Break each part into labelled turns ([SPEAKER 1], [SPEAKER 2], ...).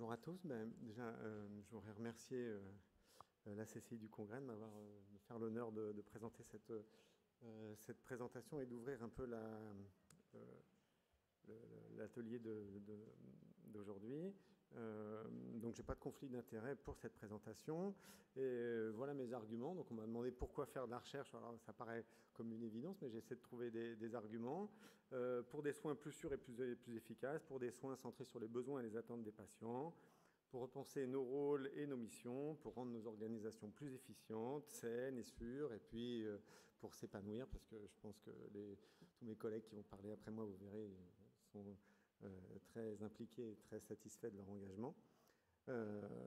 [SPEAKER 1] Bonjour à tous. Déjà, je voudrais remercier la CCI du Congrès de me faire l'honneur de présenter cette présentation et d'ouvrir un peu l'atelier d'aujourd'hui. Donc, je n'ai pas de conflit d'intérêt pour cette présentation. Et voilà mes arguments. Donc, on m'a demandé pourquoi faire de la recherche. Alors, ça paraît comme une évidence, mais j'essaie de trouver des arguments. Pour des soins plus sûrs et plus efficaces, pour des soins centrés sur les besoins et les attentes des patients, pour repenser nos rôles et nos missions, pour rendre nos organisations plus efficientes, saines et sûres, et puis pour s'épanouir, parce que je pense que tous mes collègues qui vont parler après moi, vous verrez, sont très impliqués et très satisfaits de leur engagement.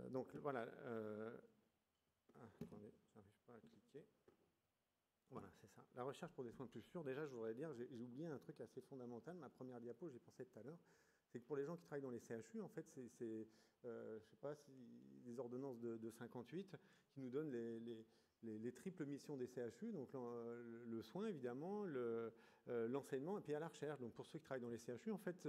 [SPEAKER 1] Donc voilà. Attendez, j'arrive pas à cliquer. Voilà, c'est ça. La recherche pour des soins plus sûrs. Déjà, je voudrais dire, j'ai oublié un truc assez fondamental. Ma première diapo, j'y pensais tout à l'heure. C'est que pour les gens qui travaillent dans les CHU, en fait, je sais pas, des ordonnances de 58 qui nous donnent les triples missions des CHU, donc le soin, évidemment, l'enseignement et puis à la recherche. Donc pour ceux qui travaillent dans les CHU, en fait,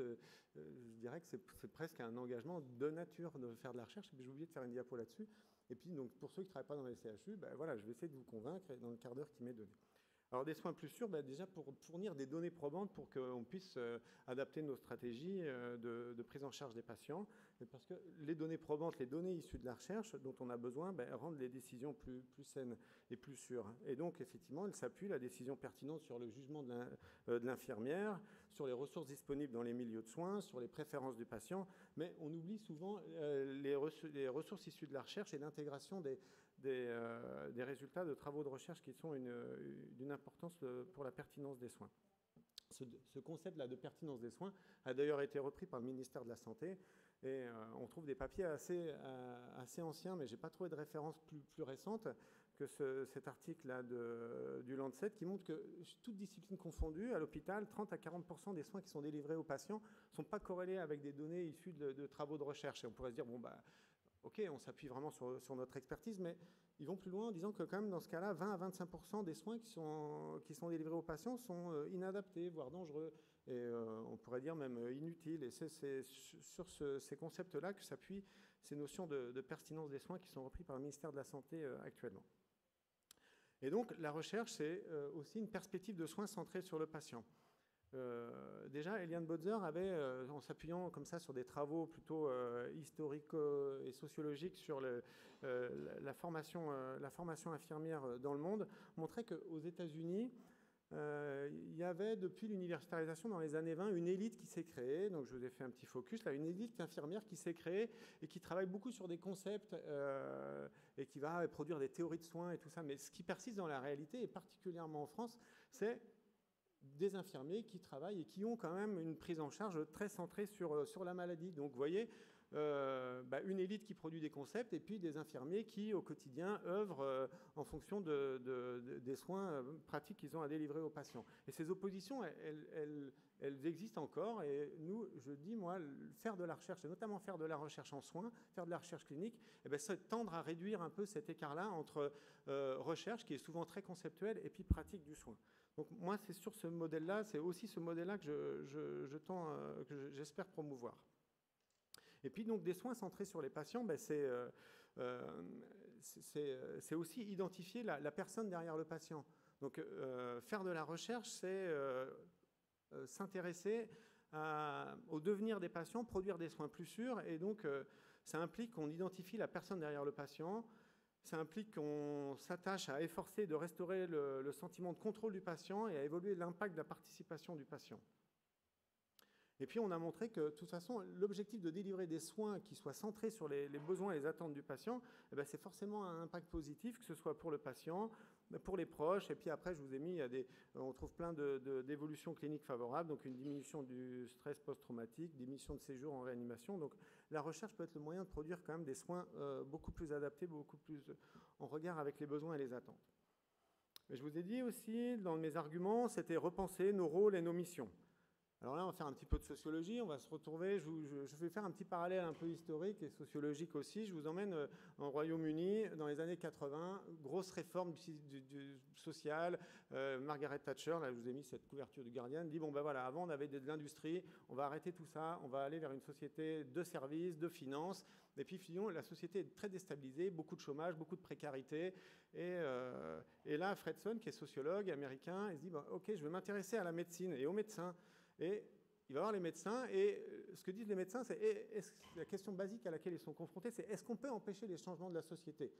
[SPEAKER 1] je dirais que c'est presque un engagement de nature de faire de la recherche. J'ai oublié de faire une diapo là-dessus. Et puis, donc, pour ceux qui ne travaillent pas dans les CHU, voilà, je vais essayer de vous convaincre dans le quart d'heure qui m'est donné. Alors, des soins plus sûrs, déjà pour fournir des données probantes pour qu'on puisse adapter nos stratégies de prise en charge des patients. Parce que les données probantes, les données issues de la recherche dont on a besoin, rendent les décisions plus saines et plus sûres. Et donc, effectivement, elle s'appuie, la décision pertinente, sur le jugement de l'infirmière, sur les ressources disponibles dans les milieux de soins, sur les préférences du patient. Mais on oublie souvent les ressources issues de la recherche et l'intégration des résultats de travaux de recherche qui sont d'une importance pour la pertinence des soins. Ce concept-là de pertinence des soins a d'ailleurs été repris par le ministère de la Santé et on trouve des papiers assez anciens, mais je n'ai pas trouvé de référence plus récente que cet article-là du Lancet qui montre que, toutes disciplines confondues, à l'hôpital, 30 à 40% des soins qui sont délivrés aux patients ne sont pas corrélés avec des données issues de travaux de recherche. Et on pourrait se dire, bon, OK, on s'appuie vraiment sur notre expertise, mais ils vont plus loin en disant que quand même dans ce cas-là, 20 à 25% des soins qui sont délivrés aux patients sont inadaptés, voire dangereux, et on pourrait dire même inutiles. Et c'est sur ces concepts-là que s'appuient ces notions de pertinence des soins qui sont repris par le ministère de la Santé actuellement. Et donc la recherche, c'est aussi une perspective de soins centrée sur le patient. Déjà, Eliane Bodzer avait, en s'appuyant comme ça sur des travaux plutôt historiques et sociologiques sur la formation infirmière dans le monde, montré qu'aux États-Unis, il y avait, depuis l'universitarisation dans les années 20, une élite qui s'est créée. Donc, je vous ai fait un petit focus là, une élite infirmière qui s'est créée et qui travaille beaucoup sur des concepts et qui va produire des théories de soins et tout ça. Mais ce qui persiste dans la réalité, et particulièrement en France, c'est des infirmiers qui travaillent et qui ont quand même une prise en charge très centrée sur la maladie. Donc, vous voyez, une élite qui produit des concepts et puis des infirmiers qui, au quotidien, œuvrent en fonction des soins pratiques qu'ils ont à délivrer aux patients. Et ces oppositions, elles existent encore. Et nous, je dis, moi, faire de la recherche, et notamment faire de la recherche en soins, faire de la recherche clinique, c'est tendre à réduire un peu cet écart-là entre recherche, qui est souvent très conceptuelle, et puis pratique du soin. Donc moi, c'est sur ce modèle-là, c'est aussi ce modèle-là que j'espère promouvoir. Et puis donc des soins centrés sur les patients, c'est aussi identifier la personne derrière le patient. Donc faire de la recherche, c'est s'intéresser au devenir des patients, produire des soins plus sûrs, et donc ça implique qu'on identifie la personne derrière le patient. Ça implique qu'on s'attache à efforcer de restaurer le sentiment de contrôle du patient et à évoluer l'impact de la participation du patient. Et puis, on a montré que, de toute façon, l'objectif de délivrer des soins qui soient centrés sur les besoins et les attentes du patient, c'est forcément un impact positif, que ce soit pour le patient, pour les proches. Et puis après, je vous ai mis, on trouve plein d'évolutions cliniques favorables, donc une diminution du stress post-traumatique, diminution de séjour en réanimation. Donc, la recherche peut être le moyen de produire quand même des soins beaucoup plus adaptés, beaucoup plus en regard avec les besoins et les attentes. Mais je vous ai dit aussi, dans mes arguments, c'était repenser nos rôles et nos missions. Alors là, on va faire un petit peu de sociologie, on va se retrouver, je vais faire un petit parallèle un peu historique et sociologique aussi. Je vous emmène au Royaume-Uni dans les années 80, grosse réforme sociale. Margaret Thatcher, là je vous ai mis cette couverture du Guardian, dit bon ben voilà, avant on avait de l'industrie, on va arrêter tout ça, on va aller vers une société de services, de finances. Et puis finalement, la société est très déstabilisée, beaucoup de chômage, beaucoup de précarité. Et là, Fredson, qui est sociologue américain, il se dit bon, ok, je vais m'intéresser à la médecine et aux médecins. Et il va voir les médecins, et ce que disent les médecins, c'est la question basique à laquelle ils sont confrontés, c'est est-ce qu'on peut empêcher les changements de la société?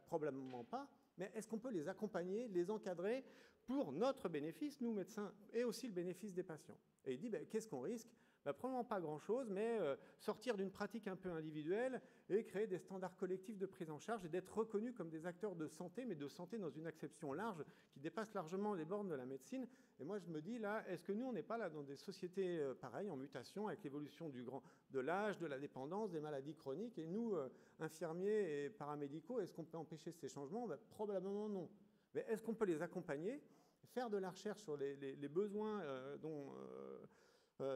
[SPEAKER 1] Probablement pas, mais est-ce qu'on peut les accompagner, les encadrer pour notre bénéfice, nous médecins, et aussi le bénéfice des patients? Et il dit, qu'est-ce qu'on risque? Probablement pas grand-chose, mais sortir d'une pratique un peu individuelle et créer des standards collectifs de prise en charge et d'être reconnus comme des acteurs de santé, mais de santé dans une acception large qui dépasse largement les bornes de la médecine. Et moi, je me dis, là, est-ce que nous, on n'est pas là dans des sociétés pareilles, en mutation, avec l'évolution de l'âge, de la dépendance, des maladies chroniques, et nous, infirmiers et paramédicaux, est-ce qu'on peut empêcher ces changements? Probablement non. Mais est-ce qu'on peut les accompagner, faire de la recherche sur les besoins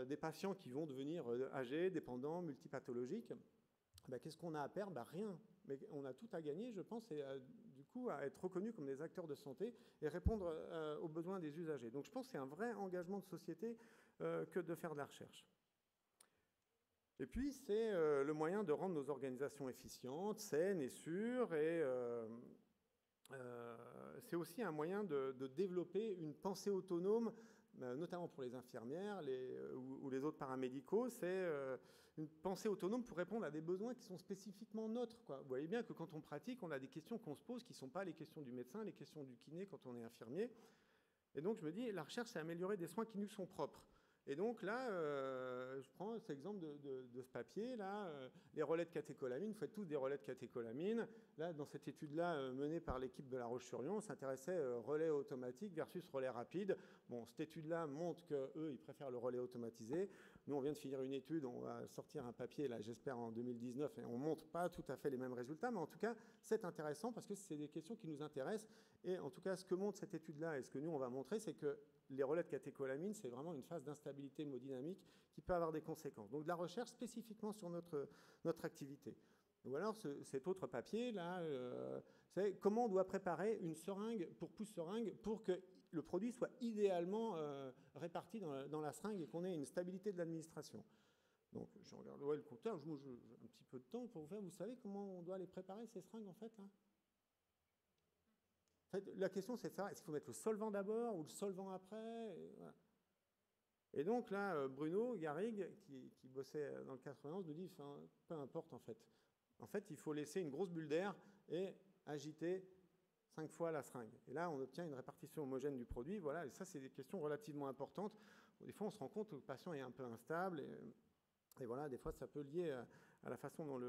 [SPEAKER 1] des patients qui vont devenir âgés, dépendants, multipathologiques? Qu'est-ce qu'on a à perdre? Rien. Mais on a tout à gagner, je pense, et du coup à être reconnus comme des acteurs de santé et répondre aux besoins des usagers. Donc je pense que c'est un vrai engagement de société que de faire de la recherche. Et puis c'est le moyen de rendre nos organisations efficientes, saines et sûres, et c'est aussi un moyen de développer une pensée autonome, notamment pour les infirmières ou les autres paramédicaux. C'est une pensée autonome pour répondre à des besoins qui sont spécifiquement nôtres, quoi. Vous voyez bien que quand on pratique, on a des questions qu'on se pose qui ne sont pas les questions du médecin, les questions du kiné quand on est infirmier. Et donc je me dis, la recherche, c'est améliorer des soins qui nous sont propres. Et donc là, je prends cet exemple de ce papier, là, les relais de catécholamine, vous faites tous des relais de catécholamine. Là, dans cette étude-là, menée par l'équipe de La Roche-sur-Yon, on s'intéressait relais automatique versus relais rapide. Bon, cette étude-là montre qu'eux, ils préfèrent le relais automatisé. Nous, on vient de finir une étude, on va sortir un papier, là, j'espère, en 2019, et on ne montre pas tout à fait les mêmes résultats, mais en tout cas, c'est intéressant parce que c'est des questions qui nous intéressent. Et en tout cas, ce que montre cette étude-là et ce que nous, on va montrer, c'est que les relais de catécholamine, c'est vraiment une phase d'instabilité hémodynamique qui peut avoir des conséquences. Donc de la recherche spécifiquement sur notre activité. Ou alors cet autre papier, là, c'est comment on doit préparer une seringue pour pousse-seringue pour que le produit soit idéalement réparti dans la seringue et qu'on ait une stabilité de l'administration. Donc je regarde le compteur, j'ai un petit peu de temps pour vous faire. Vous savez comment on doit les préparer, ces seringues, en fait, là? En fait, la question, c'est de savoir, est-ce qu'il faut mettre le solvant d'abord ou le solvant après? Voilà. Et donc là, Bruno Garrigue, qui bossait dans le 91, nous dit, peu importe en fait. En fait, il faut laisser une grosse bulle d'air et agiter 5 fois la seringue. Et là, on obtient une répartition homogène du produit. Voilà, et ça, c'est des questions relativement importantes. Des fois, on se rend compte que le patient est un peu instable. Et voilà, des fois, ça peut lier à la façon dont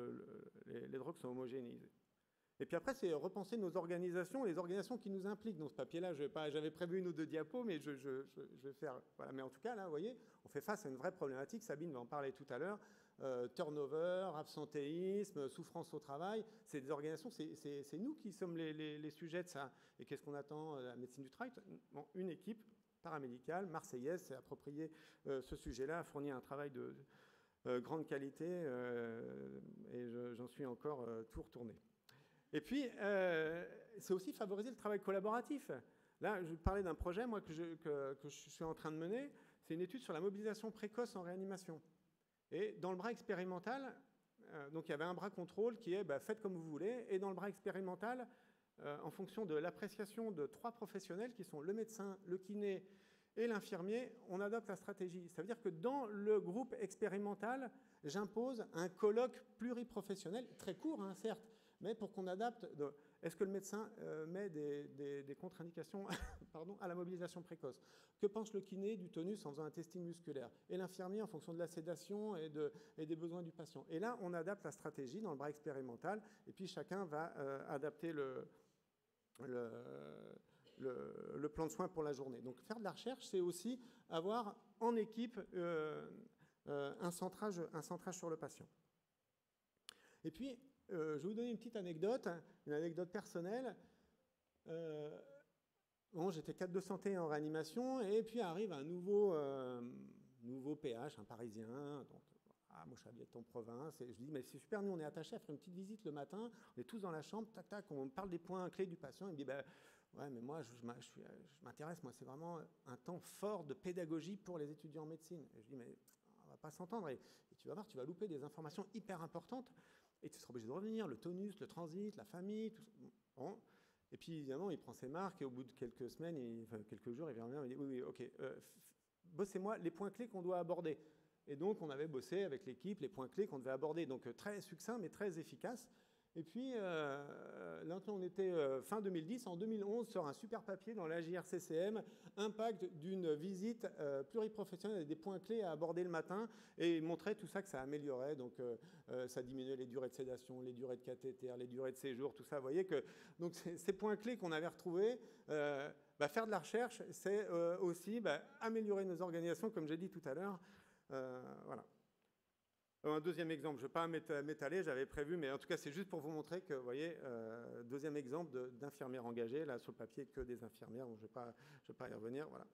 [SPEAKER 1] les drogues sont homogénéisées. Et puis après, c'est repenser nos organisations, les organisations qui nous impliquent. Dans ce papier-là, j'avais prévu une ou deux diapos, mais je vais faire... Voilà. Mais en tout cas, là, vous voyez, on fait face à une vraie problématique. Sabine va en parler tout à l'heure. Turnover, absentéisme, souffrance au travail. C'est des organisations, c'est nous qui sommes les sujets de ça. Et qu'est-ce qu'on attend de la médecine du travail? Bon, une équipe paramédicale, marseillaise, s'est appropriée ce sujet-là, a fourni un travail de grande qualité, et j'en suis encore tout retourné. Et puis, c'est aussi favoriser le travail collaboratif. Là, je parlais d'un projet, moi, que je suis en train de mener. C'est une étude sur la mobilisation précoce en réanimation. Et dans le bras expérimental, donc il y avait un bras contrôle qui est faites comme vous voulez. Et dans le bras expérimental, en fonction de l'appréciation de 3 professionnels qui sont le médecin, le kiné et l'infirmier, on adopte la stratégie. Ça veut dire que dans le groupe expérimental, j'impose un colloque pluriprofessionnel, très court, hein, certes, mais pour qu'on adapte, est-ce que le médecin met des contre-indications à la mobilisation précoce? Que pense le kiné du tonus en faisant un testing musculaire? Et l'infirmier en fonction de la sédation et des besoins du patient? Et là, on adapte la stratégie dans le bras expérimental, et puis chacun va adapter le plan de soins pour la journée. Donc faire de la recherche, c'est aussi avoir en équipe un centrage sur le patient. Et puis, je vais vous donner une petite anecdote personnelle. Bon, j'étais cadre de santé en réanimation, et puis arrive un nouveau nouveau PH, un Parisien, donc moi je habite en province, et je dis mais c'est super, nous on est attachés à faire une petite visite le matin, on est tous dans la chambre, tac tac, on parle des points clés du patient, il me dit ben ouais mais moi je m'intéresse, moi c'est vraiment un temps fort de pédagogie pour les étudiants en médecine. Et je dis mais on va pas s'entendre, et tu vas voir, tu vas louper des informations hyper importantes, et tu seras obligé de revenir, le tonus, le transit, la famille, tout ça. Bon. Et puis évidemment il prend ses marques, et au bout de quelques semaines, enfin quelques jours, il revient, il dit oui ok, bossez-moi les points clés qu'on doit aborder. Et donc, on avait bossé avec l'équipe les points clés qu'on devait aborder. Donc, très succinct, mais très efficace. Et puis, là, on était fin 2010. En 2011, sort un super papier dans la JRCCM, impact d'une visite pluriprofessionnelle avec des points clés à aborder le matin, et il montrait tout ça, que ça améliorait. Donc, ça diminuait les durées de sédation, les durées de cathéter, les durées de séjour, tout ça. Vous voyez que donc, ces points clés qu'on avait retrouvés, faire de la recherche, c'est aussi améliorer nos organisations, comme j'ai dit tout à l'heure. Voilà. Un deuxième exemple, je ne vais pas m'étaler, j'avais prévu, mais en tout cas, c'est juste pour vous montrer que, vous voyez, deuxième exemple d'infirmières engagées, là, sur le papier, que des infirmières, donc je ne vais pas y revenir, voilà.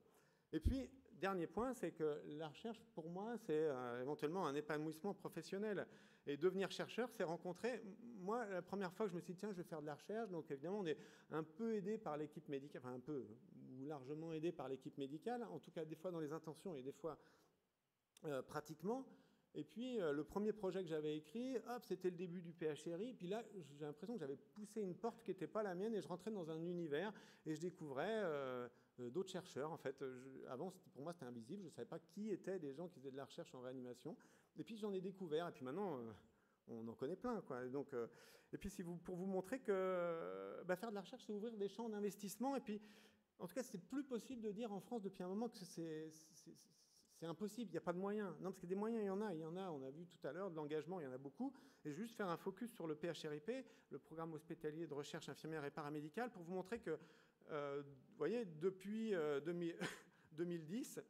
[SPEAKER 1] Et puis, dernier point, c'est que la recherche, pour moi, c'est éventuellement un épanouissement professionnel. Et devenir chercheur, c'est rencontrer... Moi, la première fois que je me suis dit, tiens, je vais faire de la recherche, donc évidemment, on est un peu aidé par l'équipe médicale, enfin un peu, ou largement aidé par l'équipe médicale, en tout cas, des fois dans les intentions et des fois... pratiquement. Et puis, le premier projet que j'avais écrit, hop, c'était le début du PHRI. Puis là, j'ai l'impression que j'avais poussé une porte qui n'était pas la mienne, et je rentrais dans un univers et je découvrais d'autres chercheurs. En fait, avant, pour moi, c'était invisible. Je ne savais pas qui étaient les gens qui faisaient de la recherche en réanimation. Et puis, j'en ai découvert. Et puis maintenant, on en connaît plein, quoi. Donc, et puis, pour vous montrer que faire de la recherche, c'est ouvrir des champs d'investissement. Et puis, en tout cas, c'est plus possible de dire en France depuis un moment que c'est impossible, il n'y a pas de moyens. Non, parce que des moyens, il y en a, on a vu tout à l'heure, de l'engagement, il y en a beaucoup. Et juste faire un focus sur le PHRIP, le programme hospitalier de recherche infirmière et paramédicale, pour vous montrer que, vous voyez, depuis 2010,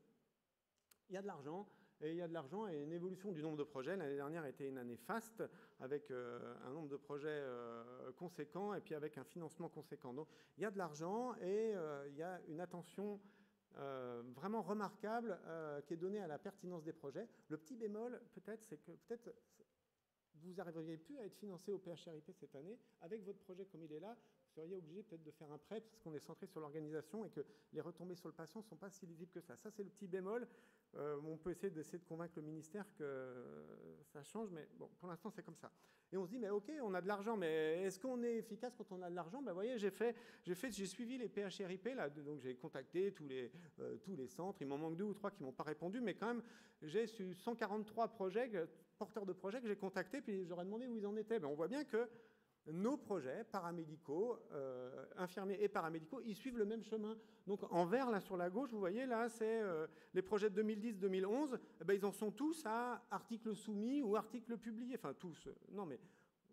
[SPEAKER 1] il y a de l'argent, et il y a de l'argent et une évolution du nombre de projets. L'année dernière a été une année faste, avec un nombre de projets conséquent, et puis avec un financement conséquent. Donc, il y a de l'argent, et il y a une attention... vraiment remarquable qui est donné à la pertinence des projets. Le petit bémol, peut-être, c'est que vous n'arriveriez plus à être financé au PHRIP cette année. Avec votre projet comme il est là, vous seriez obligé peut-être de faire un prêt parce qu'on est centré sur l'organisation et que les retombées sur le patient ne sont pas si lisibles que ça. Ça, c'est le petit bémol. On peut essayer de convaincre le ministère que ça change, mais bon, pour l'instant, c'est comme ça. Et on se dit, mais ok, on a de l'argent, mais est-ce qu'on est efficace quand on a de l'argent? Vous voyez, j'ai suivi les PHRIP, là, donc j'ai contacté tous les centres. Il m'en manque 2 ou 3 qui ne m'ont pas répondu, mais quand même, j'ai 143 porteurs de projets que j'ai contactés, puis j'aurais demandé où ils en étaient. Mais on voit bien que nos projets paramédicaux, infirmiers et paramédicaux, ils suivent le même chemin. Donc en vert, là sur la gauche, vous voyez, là, c'est les projets de 2010-2011, ils en sont tous à articles soumis ou articles publiés. Enfin, tous. Non, mais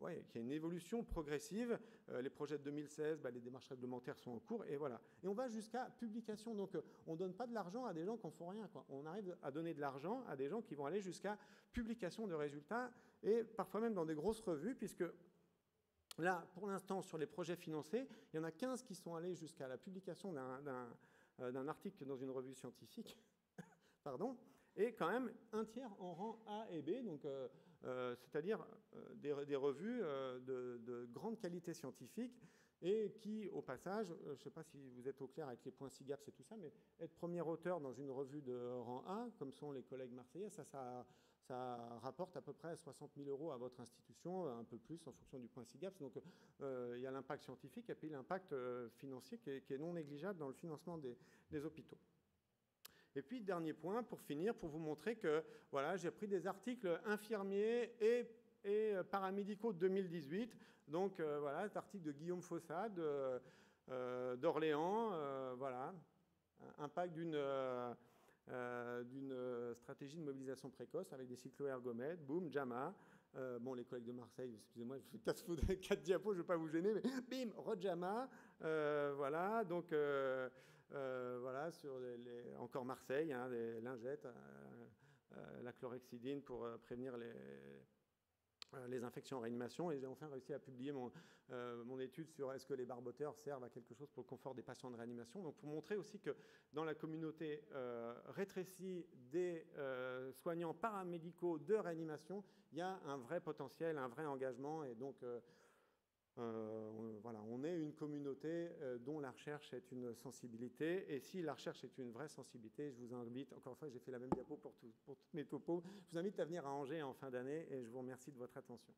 [SPEAKER 1] ouais, il y a une évolution progressive. Les projets de 2016, les démarches réglementaires sont en cours, et voilà. Et on va jusqu'à publication. Donc on ne donne pas de l'argent à des gens qui n'en font rien, quoi. On arrive à donner de l'argent à des gens qui vont aller jusqu'à publication de résultats, et parfois même dans des grosses revues, puisque là, pour l'instant, sur les projets financés, il y en a 15 qui sont allés jusqu'à la publication d'un article dans une revue scientifique, pardon, et quand même un tiers en rang A et B, donc c'est-à-dire des revues de grande qualité scientifique, et qui, au passage, je ne sais pas si vous êtes au clair avec les points SIGAPS et tout ça, mais être premier auteur dans une revue de rang A, comme sont les collègues marseillais, ça rapporte à peu près 60 000 € à votre institution, un peu plus en fonction du point SIGAPS. Donc il y a l'impact scientifique et puis l'impact financier qui est non négligeable dans le financement des hôpitaux. Et puis, dernier point, pour finir, pour vous montrer que voilà, j'ai pris des articles infirmiers et paramédicaux de 2018. Donc voilà, cet article de Guillaume Fossade d'Orléans, voilà, impact d'une stratégie de mobilisation précoce avec des cycloergomètres, boum, JAMA. Bon, les collègues de Marseille, excusez-moi, je fais 4 diapos, je ne vais pas vous gêner, mais bim, Rojama, voilà, donc voilà, sur encore Marseille, hein, les lingettes, la chlorhexidine pour prévenir les infections en réanimation, et j'ai enfin réussi à publier mon étude sur est-ce que les barboteurs servent à quelque chose pour le confort des patients de réanimation. Donc pour montrer aussi que dans la communauté rétrécie des soignants paramédicaux de réanimation, il y a un vrai potentiel, un vrai engagement, et donc voilà, on est une communauté dont la recherche est une sensibilité, et si la recherche est une vraie sensibilité, je vous invite, encore une fois, j'ai fait la même diapo pour toutes mes topos, je vous invite à venir à Angers en fin d'année, et je vous remercie de votre attention.